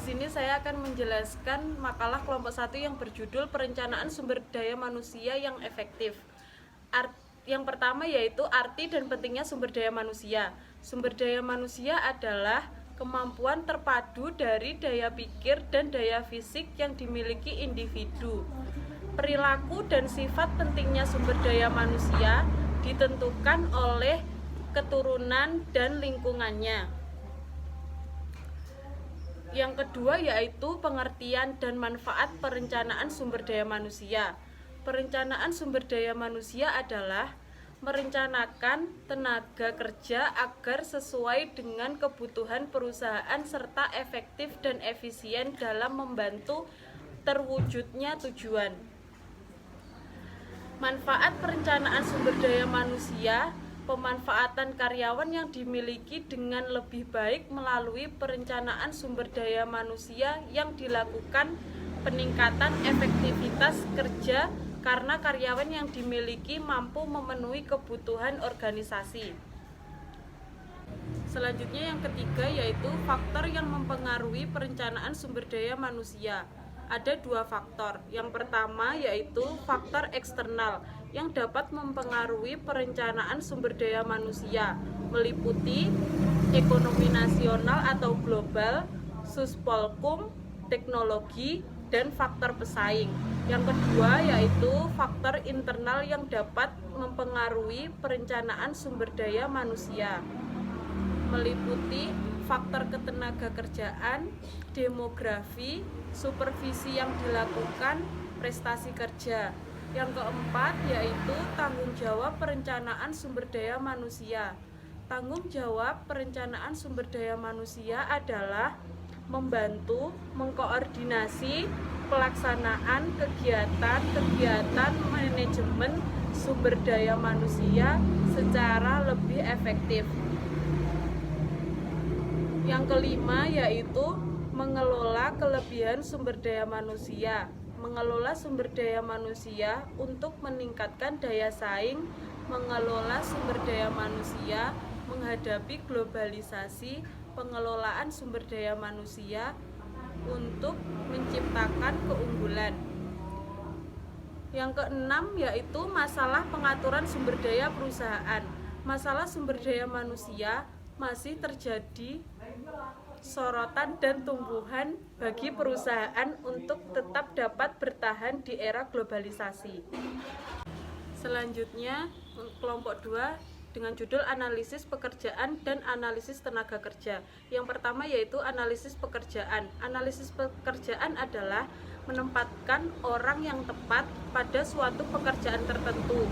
sini saya akan menjelaskan makalah kelompok 1 yang berjudul Perencanaan Sumber Daya Manusia yang Efektif. Yang pertama yaitu arti dan pentingnya sumber daya manusia. Sumber daya manusia adalah kemampuan terpadu dari daya pikir dan daya fisik yang dimiliki individu. Perilaku dan sifat pentingnya sumber daya manusia ditentukan oleh keturunan dan lingkungannya. Yang kedua yaitu pengertian dan manfaat perencanaan sumber daya manusia. Perencanaan sumber daya manusia adalah merencanakan tenaga kerja agar sesuai dengan kebutuhan perusahaan serta efektif dan efisien dalam membantu terwujudnya tujuan. Manfaat perencanaan sumber daya manusia: pemanfaatan karyawan yang dimiliki dengan lebih baik melalui perencanaan sumber daya manusia yang dilakukan, peningkatan efektivitas kerja karena karyawan yang dimiliki mampu memenuhi kebutuhan organisasi. Selanjutnya yang ketiga yaitu faktor yang mempengaruhi perencanaan sumber daya manusia. Ada 2 faktor. Yang pertama yaitu faktor eksternal yang dapat mempengaruhi perencanaan sumber daya manusia, meliputi ekonomi nasional atau global, suspolcum, teknologi, dan faktor pesaing. Yang kedua yaitu faktor internal yang dapat mempengaruhi perencanaan sumber daya manusia, meliputi faktor ketenagakerjaan, demografi, supervisi yang dilakukan, prestasi kerja. Yang keempat yaitu tanggung jawab perencanaan sumber daya manusia. Tanggung jawab perencanaan sumber daya manusia adalah membantu mengkoordinasi pelaksanaan kegiatan manajemen sumber daya manusia secara lebih efektif. Yang kelima yaitu mengelola kelebihan sumber daya manusia. Mengelola sumber daya manusia untuk meningkatkan daya saing, mengelola sumber daya manusia menghadapi globalisasi, pengelolaan sumber daya manusia untuk menciptakan keunggulan. Yang keenam yaitu masalah pengaturan sumber daya perusahaan. Masalah sumber daya manusia masih terjadi sorotan dan tumbuhan bagi perusahaan untuk tetap dapat bertahan di era globalisasi. Selanjutnya kelompok 2 dengan judul analisis pekerjaan dan analisis tenaga kerja. Yang pertama yaitu analisis pekerjaan. Analisis pekerjaan adalah menempatkan orang yang tepat pada suatu pekerjaan tertentu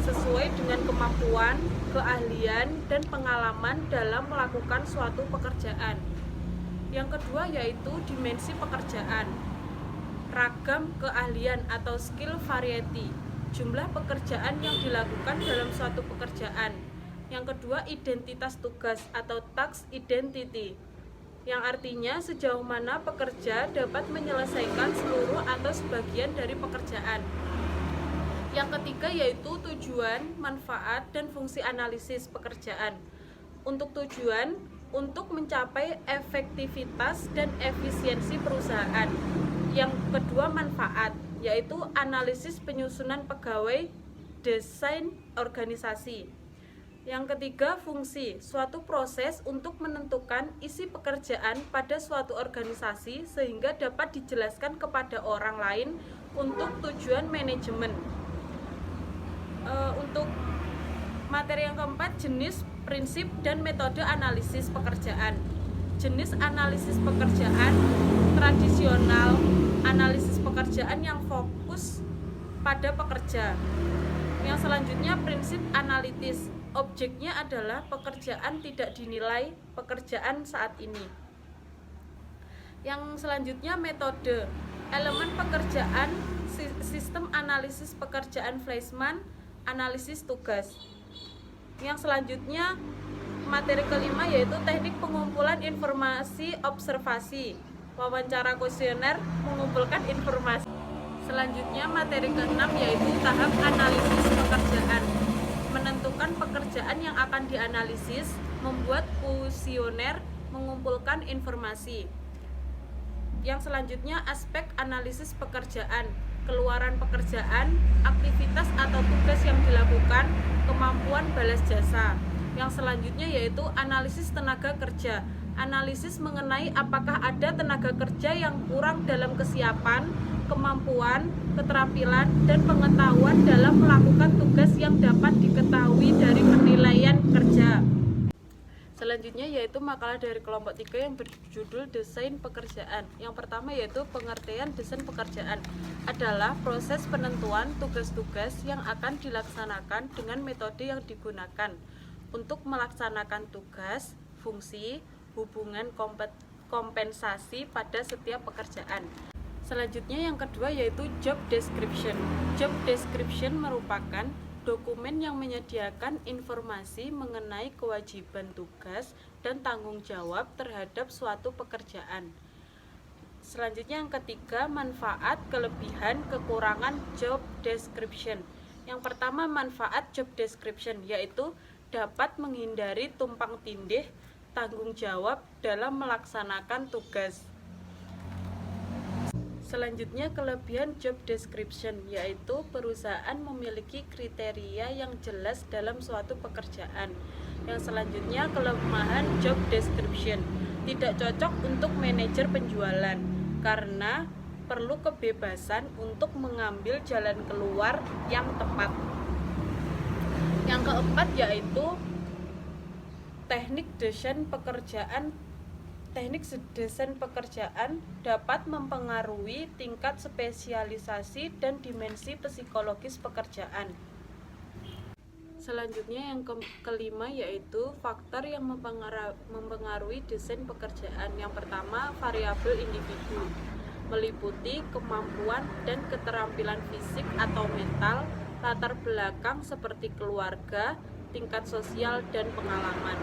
sesuai dengan kemampuan, keahlian, dan pengalaman dalam melakukan suatu pekerjaan. Yang kedua yaitu dimensi pekerjaan. Ragam keahlian atau skill variety, jumlah pekerjaan yang dilakukan dalam suatu pekerjaan. Yang kedua identitas tugas atau task identity, yang artinya sejauh mana pekerja dapat menyelesaikan seluruh atau sebagian dari pekerjaan. Yang ketiga yaitu tujuan, manfaat, dan fungsi analisis pekerjaan. Untuk tujuan, untuk mencapai efektivitas dan efisiensi perusahaan. Yang kedua manfaat, yaitu analisis penyusunan pegawai, desain organisasi. Yang ketiga fungsi, suatu proses untuk menentukan isi pekerjaan pada suatu organisasi sehingga dapat dijelaskan kepada orang lain untuk tujuan manajemen. Untuk materi yang keempat, jenis, prinsip, dan metode analisis pekerjaan. Jenis analisis pekerjaan tradisional, analisis pekerjaan yang fokus pada pekerja. Yang selanjutnya prinsip analitis, objeknya adalah pekerjaan tidak dinilai pekerjaan saat ini. Yang selanjutnya metode, elemen pekerjaan, sistem analisis pekerjaan Fleischmann, analisis tugas. Yang selanjutnya materi kelima yaitu teknik pengumpulan informasi observasi, wawancara kuesioner mengumpulkan informasi. Selanjutnya materi keenam yaitu tahap analisis pekerjaan, menentukan pekerjaan yang akan dianalisis, membuat kuesioner, mengumpulkan informasi. Yang selanjutnya aspek analisis pekerjaan, keluaran pekerjaan, aktivitas atau tugas yang dilakukan, kemampuan balas jasa. Yang selanjutnya yaitu analisis tenaga kerja, analisis mengenai apakah ada tenaga kerja yang kurang dalam kesiapan, kemampuan, keterampilan, dan pengetahuan dalam melakukan tugas yang dapat diketahui dari penilaian kerja. Selanjutnya yaitu makalah dari kelompok 3 yang berjudul desain pekerjaan. Yang pertama yaitu pengertian desain pekerjaan adalah proses penentuan tugas-tugas yang akan dilaksanakan dengan metode yang digunakan untuk melaksanakan tugas, fungsi, hubungan kompensasi pada setiap pekerjaan. Selanjutnya yang kedua yaitu job description. Job description merupakan dokumen yang menyediakan informasi mengenai kewajiban tugas dan tanggung jawab terhadap suatu pekerjaan. Selanjutnya yang ketiga, manfaat, kelebihan, kekurangan job description. Yang pertama manfaat job description yaitu dapat menghindari tumpang tindih tanggung jawab dalam melaksanakan tugas. Selanjutnya kelebihan job description yaitu perusahaan memiliki kriteria yang jelas dalam suatu pekerjaan. Yang selanjutnya kelemahan job description tidak cocok untuk manajer penjualan karena perlu kebebasan untuk mengambil jalan keluar yang tepat. Yang keempat yaitu teknik desain pekerjaan. Teknik desain pekerjaan dapat mempengaruhi tingkat spesialisasi dan dimensi psikologis pekerjaan. Selanjutnya yang kelima yaitu faktor yang mempengaruhi desain pekerjaan. Yang pertama, variabel individu, meliputi kemampuan dan keterampilan fisik atau mental, latar belakang seperti keluarga, tingkat sosial, dan pengalaman.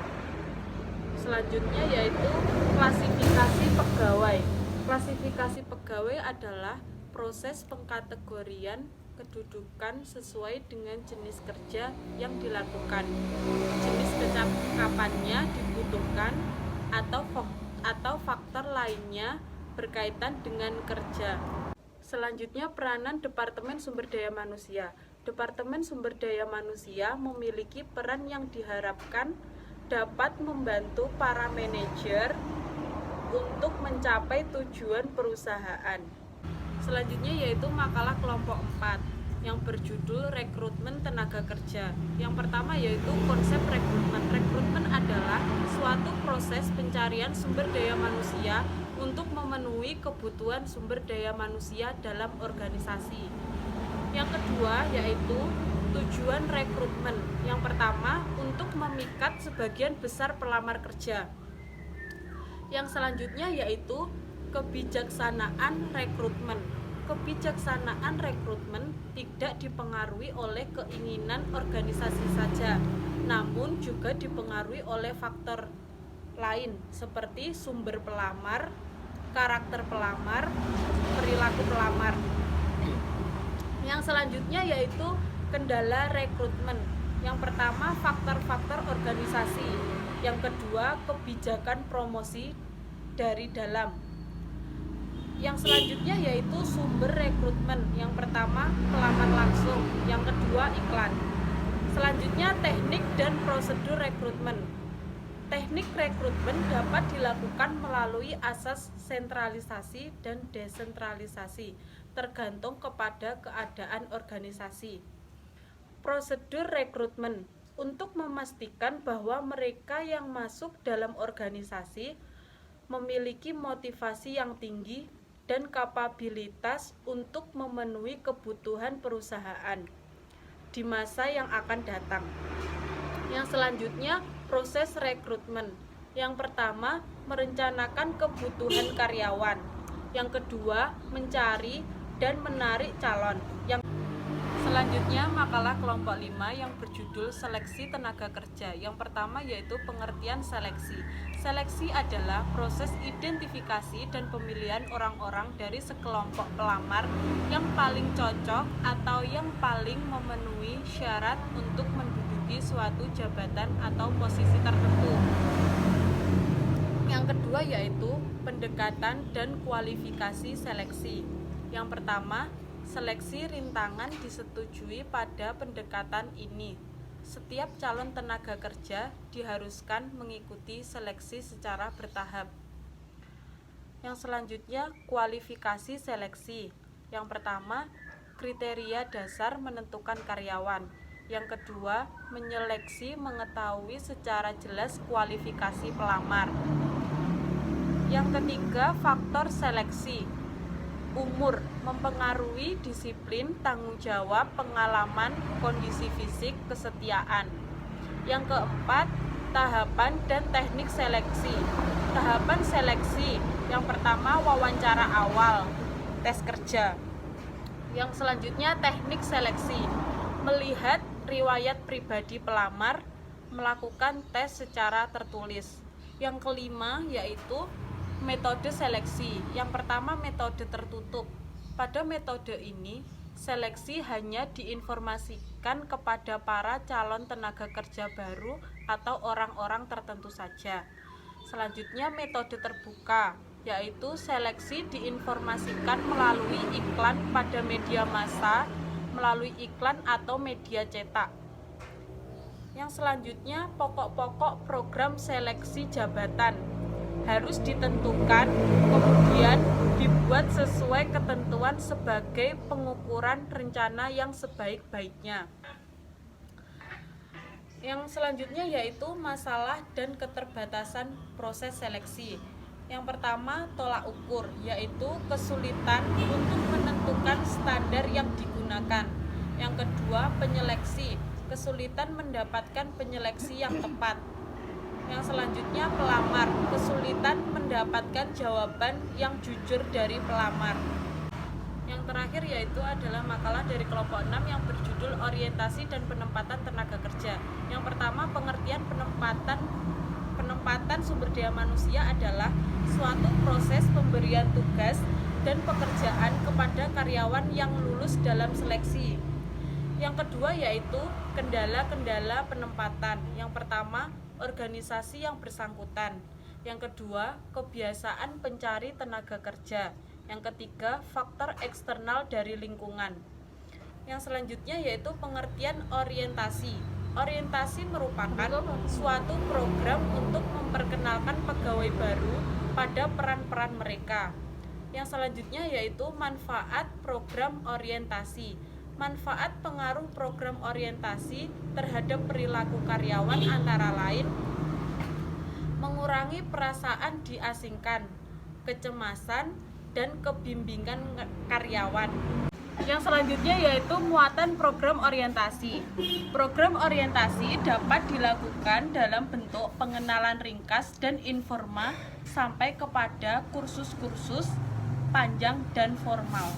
Selanjutnya yaitu klasifikasi pegawai. Klasifikasi pegawai adalah proses pengkategorian kedudukan sesuai dengan jenis kerja yang dilakukan, jenis kecakapannya dibutuhkan, atau faktor lainnya berkaitan dengan kerja. Selanjutnya peranan Departemen Sumber Daya Manusia. Departemen Sumber Daya Manusia memiliki peran yang diharapkan dapat membantu para manajer untuk mencapai tujuan perusahaan. Selanjutnya yaitu makalah kelompok 4 yang berjudul rekrutmen tenaga kerja. Yang pertama yaitu konsep rekrutmen. Rekrutmen adalah suatu proses pencarian sumber daya manusia untuk memenuhi kebutuhan sumber daya manusia dalam organisasi. Yang kedua yaitu tujuan rekrutmen. Yang pertama, untuk memikat sebagian besar pelamar kerja. Yang selanjutnya yaitu kebijaksanaan rekrutmen. Kebijaksanaan rekrutmen tidak dipengaruhi oleh keinginan organisasi saja, namun juga dipengaruhi oleh faktor lain seperti sumber pelamar, karakter pelamar, perilaku pelamar. Yang selanjutnya yaitu kendala rekrutmen. Yang pertama, faktor-faktor organisasi. Yang kedua, kebijakan promosi dari dalam. Yang selanjutnya yaitu sumber rekrutmen. Yang pertama, pelamar langsung. Yang kedua, iklan. Selanjutnya, teknik dan prosedur rekrutmen. Teknik rekrutmen dapat dilakukan melalui asas sentralisasi dan desentralisasi, tergantung kepada keadaan organisasi. Prosedur rekrutmen untuk memastikan bahwa mereka yang masuk dalam organisasi memiliki motivasi yang tinggi dan kapabilitas untuk memenuhi kebutuhan perusahaan di masa yang akan datang. Yang selanjutnya, proses rekrutmen. Yang pertama, merencanakan kebutuhan karyawan. Yang kedua, mencari dan menarik calon. Yang selanjutnya makalah kelompok 5 yang berjudul seleksi tenaga kerja. Yang pertama yaitu pengertian seleksi. Seleksi adalah proses identifikasi dan pemilihan orang-orang dari sekelompok pelamar yang paling cocok atau yang paling memenuhi syarat untuk menduduki suatu jabatan atau posisi tertentu. Yang kedua yaitu pendekatan dan kualifikasi seleksi. Yang pertama, seleksi rintangan disetujui pada pendekatan ini. Setiap calon tenaga kerja diharuskan mengikuti seleksi secara bertahap. Yang selanjutnya, kualifikasi seleksi. Yang pertama, kriteria dasar menentukan karyawan. Yang kedua, menyeleksi mengetahui secara jelas kualifikasi pelamar. Yang ketiga, faktor seleksi. Umur mempengaruhi disiplin, tanggung jawab, pengalaman, kondisi fisik, kesetiaan. Yang keempat, tahapan dan teknik seleksi. Tahapan seleksi yang pertama, wawancara awal, tes kerja. Yang selanjutnya, teknik seleksi. Melihat riwayat pribadi pelamar, melakukan tes secara tertulis. Yang kelima yaitu metode seleksi. Yang pertama, metode tertutup. Pada metode ini, seleksi hanya diinformasikan kepada para calon tenaga kerja baru atau orang-orang tertentu saja. Selanjutnya, metode terbuka, yaitu seleksi diinformasikan melalui iklan pada media massa, melalui iklan atau media cetak. Yang selanjutnya, pokok-pokok program seleksi jabatan harus ditentukan, kemudian dibuat sesuai ketentuan sebagai pengukuran rencana yang sebaik-baiknya. Yang selanjutnya yaitu masalah dan keterbatasan proses seleksi. Yang pertama, tolak ukur, yaitu kesulitan untuk menentukan standar yang digunakan. Yang kedua, penyeleksi, kesulitan mendapatkan penyeleksi yang tepat. Yang selanjutnya, pelamar, kesulitan mendapatkan jawaban yang jujur dari pelamar. Yang terakhir yaitu adalah makalah dari kelompok 6 yang berjudul Orientasi dan Penempatan Tenaga Kerja. Yang pertama, pengertian penempatan sumber daya manusia adalah suatu proses pemberian tugas dan pekerjaan kepada karyawan yang lulus dalam seleksi. Yang kedua yaitu kendala-kendala penempatan. Yang pertama, organisasi yang bersangkutan. Yang kedua, kebiasaan pencari tenaga kerja. Yang ketiga, faktor eksternal dari lingkungan. Yang selanjutnya yaitu pengertian orientasi. Orientasi merupakan suatu program untuk memperkenalkan pegawai baru pada peran-peran mereka. Yang selanjutnya yaitu manfaat program orientasi. Manfaat pengaruh program orientasi terhadap perilaku karyawan antara lain mengurangi perasaan diasingkan, kecemasan, dan kebimbingan karyawan. Yang selanjutnya yaitu muatan program orientasi. Program orientasi dapat dilakukan dalam bentuk pengenalan ringkas dan informa sampai kepada kursus-kursus panjang dan formal.